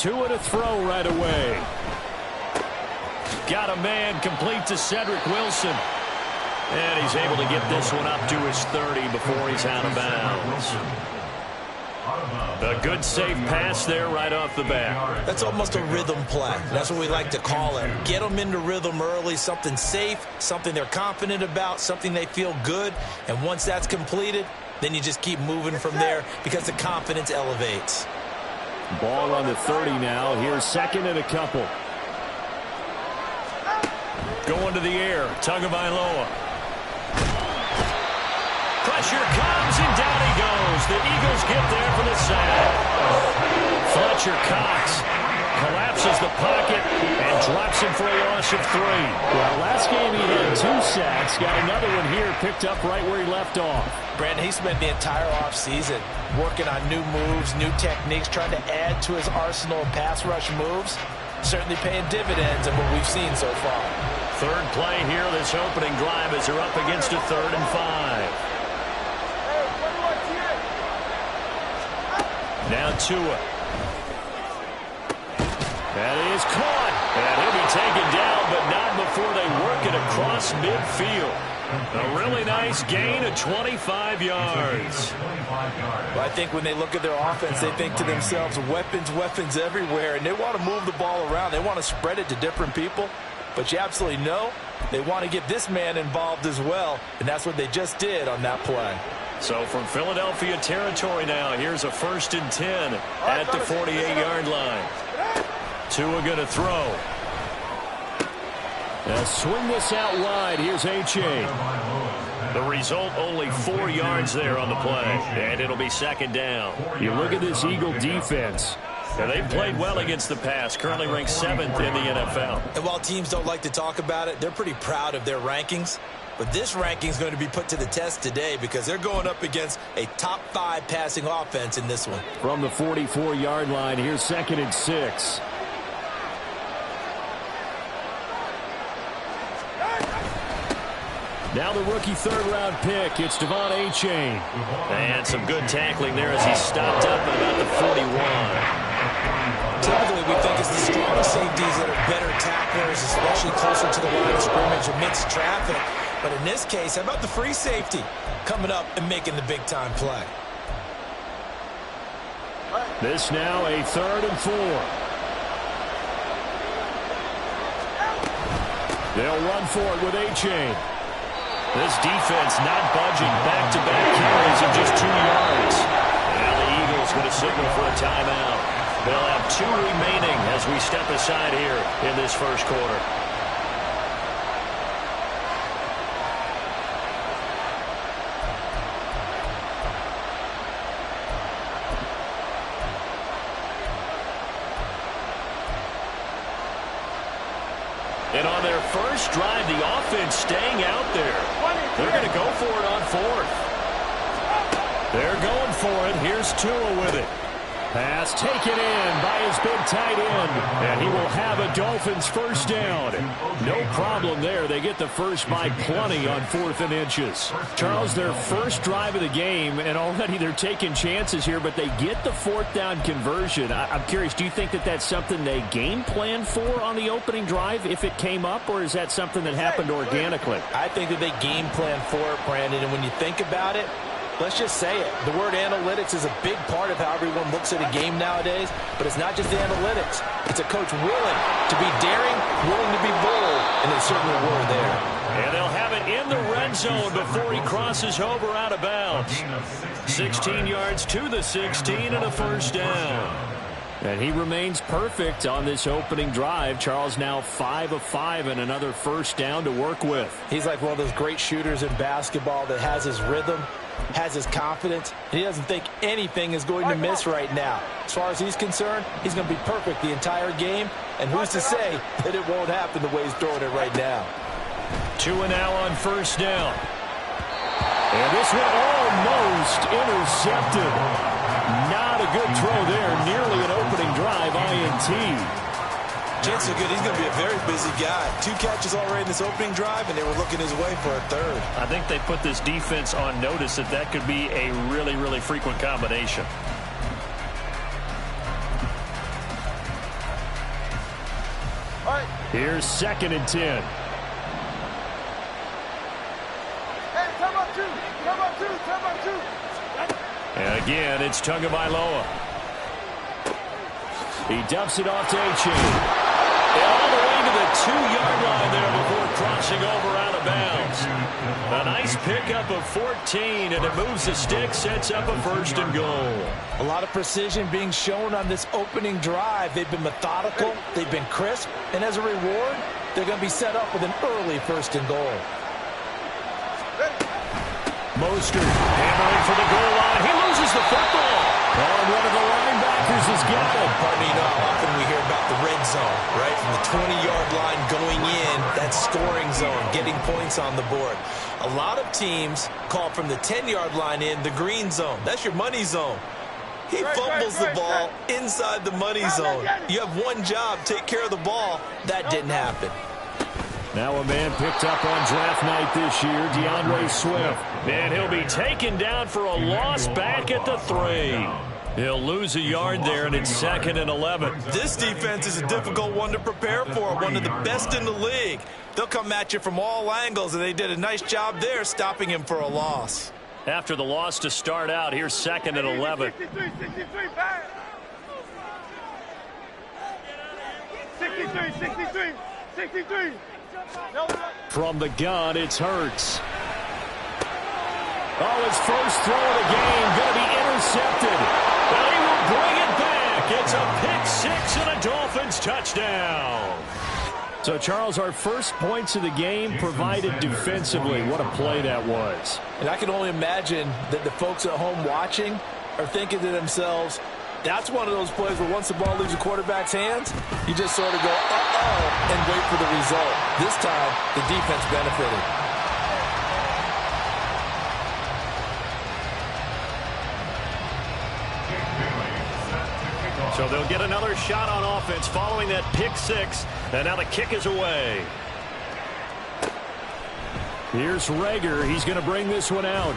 Tua to throw right away. Got a man complete to Cedric Wilson. And he's able to get this one up to his 30 before he's out of bounds. A good safe pass there right off the bat. That's almost a rhythm play. That's what we like to call it. Get them into rhythm early, something safe, something they're confident about, something they feel good. And once that's completed, then you just keep moving from there because the confidence elevates. Ball on the 30 now. Here's second and a couple. Going to the air. Tagovailoa. Pressure comes, and down he goes. The Eagles get there for the sack. Fletcher Cox collapses the pocket and drops him for a loss of 3. Well, last game he had 2 sacks. Got another one here picked up right where he left off. Brandon, he spent the entire offseason working on new moves, new techniques, trying to add to his arsenal of pass rush moves. Certainly paying dividends in what we've seen so far. Third play here, this opening drive, as they're up against a 3rd and 5. Now Tua. That is caught. And he'll be taken down, but not before they work it across midfield. A really nice gain of 25 yards. Well, I think when they look at their offense, they think to themselves, weapons, weapons everywhere, and they want to move the ball around. They want to spread it to different people. But you absolutely know they want to get this man involved as well, and that's what they just did on that play. So from Philadelphia territory now, here's a 1st and 10 at the 48-yard line. Tua going to throw. Now swing this out wide. Here's H.A. The result, only 4 yards there on the play, and it'll be 2nd down. You look at this Eagle defense. And they've played well against the pass, currently ranked 7th in the NFL. And while teams don't like to talk about it, they're pretty proud of their rankings. But this ranking is going to be put to the test today because they're going up against a top 5 passing offense in this one. From the 44-yard line, here's 2nd and 6. Now the rookie 3rd-round pick, it's Devon Achane. And some good tackling there as he stopped up at about the 41. Typically, we think it's the strong safeties that are better tacklers, especially closer to the line of scrimmage amidst traffic. But in this case, how about the free safety coming up and making the big-time play? This now a 3rd and 4. They'll run for it with Achane. This defense not budging. Back-to-back carries of just 2 yards. Now the Eagles going to signal for a timeout. They'll have 2 remaining as we step aside here in this first quarter. And on their first drive, the offense staying out there. They're going to go for it on 4th. They're going for it. Here's Tua with it. Pass taken in by his big tight end. And he will have a Dolphins first down. No problem there. They get the first by plenty on 4th and inches. Charles, their first drive of the game, and already they're taking chances here, but they get the 4th down conversion. I'm curious, do you think that that's something they game planned for on the opening drive if it came up, or is that something that happened organically? I think that they game planned for it, Brandon, and when you think about it, let's just say it. The word analytics is a big part of how everyone looks at a game nowadays, but it's not just the analytics. It's a coach willing to be daring, willing to be bold, and they certainly were there. And they'll have it in the red zone before he crosses over out of bounds. 16 yards to the 16 and a first down. And he remains perfect on this opening drive. Charles now 5 of 5 and another first down to work with. He's like one of those great shooters in basketball that has his rhythm, has his confidence, and he doesn't think anything is going to miss right now. As far as he's concerned, he's going to be perfect the entire game, and who's to say that it won't happen the way he's throwing it right now. Tua now on first down. And this one almost intercepted. Not a good throw there. Nearly an opening drive INT. Chance so good, he's going to be a very busy guy. 2 catches already in this opening drive, and they were looking his way for a 3rd. I think they put this defense on notice that that could be a really, really frequent combination. Here's 2nd and 10. And again, it's Tagovailoa. He dumps it off to A-Chain. All the way to the 2-yard line there before crossing over out of bounds. A nice pickup of 14, and it moves the stick, sets up a 1st and goal. A lot of precision being shown on this opening drive. They've been methodical, they've been crisp, and as a reward, they're going to be set up with an early 1st and goal. Mostert hammering for the goal line. He loses the football. And one of the linebackers has got it. Pardon me, how often we hear about the red zone, right? From the 20-yard line going in, that scoring zone, getting points on the board. A lot of teams call from the 10-yard line in the green zone. That's your money zone. He fumbles the ball inside the money zone. You have one job, take care of the ball. That didn't happen. Now a man picked up on draft night this year, DeAndre Swift. And he'll be taken down for a loss back at the 3. He'll lose a yard there, and it's 2nd and 11. This defense is a difficult one to prepare for, one of the best in the league. They'll come at you from all angles, and they did a nice job there stopping him for a loss. After the loss to start out, here's 2nd and 11. 63. From the gun, it's Hurts. Oh, his first throw of the game going to be intercepted. Well, he will bring it back. It's a pick-6 and a Dolphins touchdown. So, Charles, our first points of the game provided defensively. What a play that was. And I can only imagine that the folks at home watching are thinking to themselves, that's one of those plays where once the ball leaves the quarterback's hands, you just sort of go, uh-oh, and wait for the result. This time, the defense benefited. So they'll get another shot on offense following that pick-6, and now the kick is away. Here's Rager. He's going to bring this one out.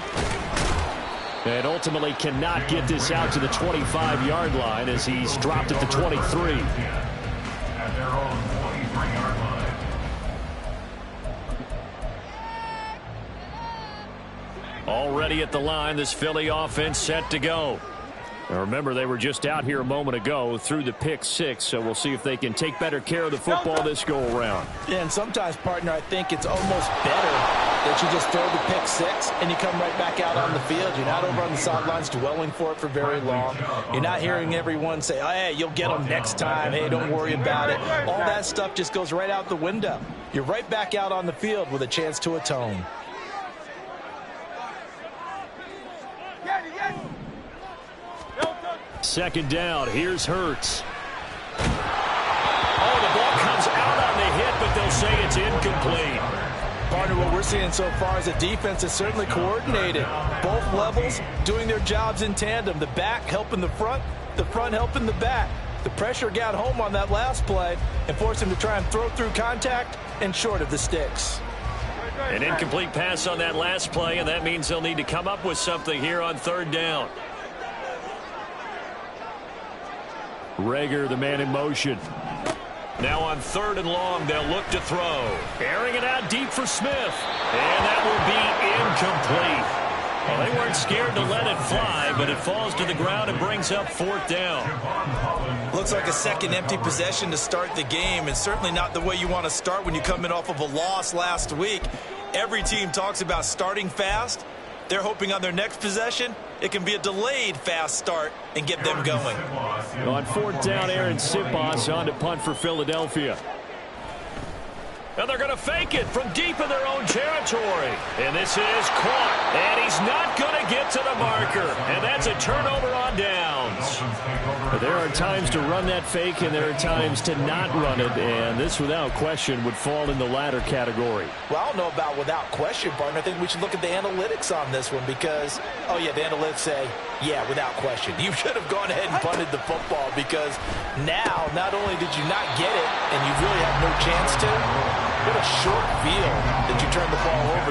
And ultimately cannot get this out to the 25-yard line as he's dropped at the 23. Already at the line, this Philly offense set to go. Now remember, they were just out here a moment ago through the pick-6, so we'll see if they can take better care of the football this go-around. Yeah, and sometimes, partner, I think it's almost better that you just throw the pick-6 and you come right back out on the field. You're not over on the sidelines dwelling for it for very long. You're not hearing everyone say, oh, hey, you'll get them next time. Hey, don't worry about it. All that stuff just goes right out the window. You're right back out on the field with a chance to atone. Second down. Here's Hurts. Oh, the ball comes out on the hit, but they'll say it's incomplete. Partner, what we're seeing so far is a defense is certainly coordinated. Both levels doing their jobs in tandem. The back helping the front helping the back. The pressure got home on that last play and forced him to try and throw through contact and short of the sticks. An incomplete pass on that last play, and that means they'll need to come up with something here on third down. Rager, the man in motion. Now on 3rd and long, they'll look to throw. Airing it out deep for Smith. And that will be incomplete. Well, they weren't scared to let it fly, but it falls to the ground and brings up 4th down. Looks like a second empty possession to start the game, and certainly not the way you want to start when you come in off of a loss last week. Every team talks about starting fast. They're hoping on their next possession, it can be a delayed fast start and get them going. On 4th down, Aaron Sipos on to punt for Philadelphia. And they're going to fake it from deep in their own territory. And this is caught. And he's not going to get to the marker. And that's a turnover on downs. There are times to run that fake, and there are times to not run it. And this, without question, would fall in the latter category. Well, I don't know about without question, partner. I think we should look at the analytics on this one because, oh, yeah, the analytics say, yeah, without question. You should have gone ahead and punted the football because now, not only did you not get it, and you really have no chance to, what a short field that you turned the ball over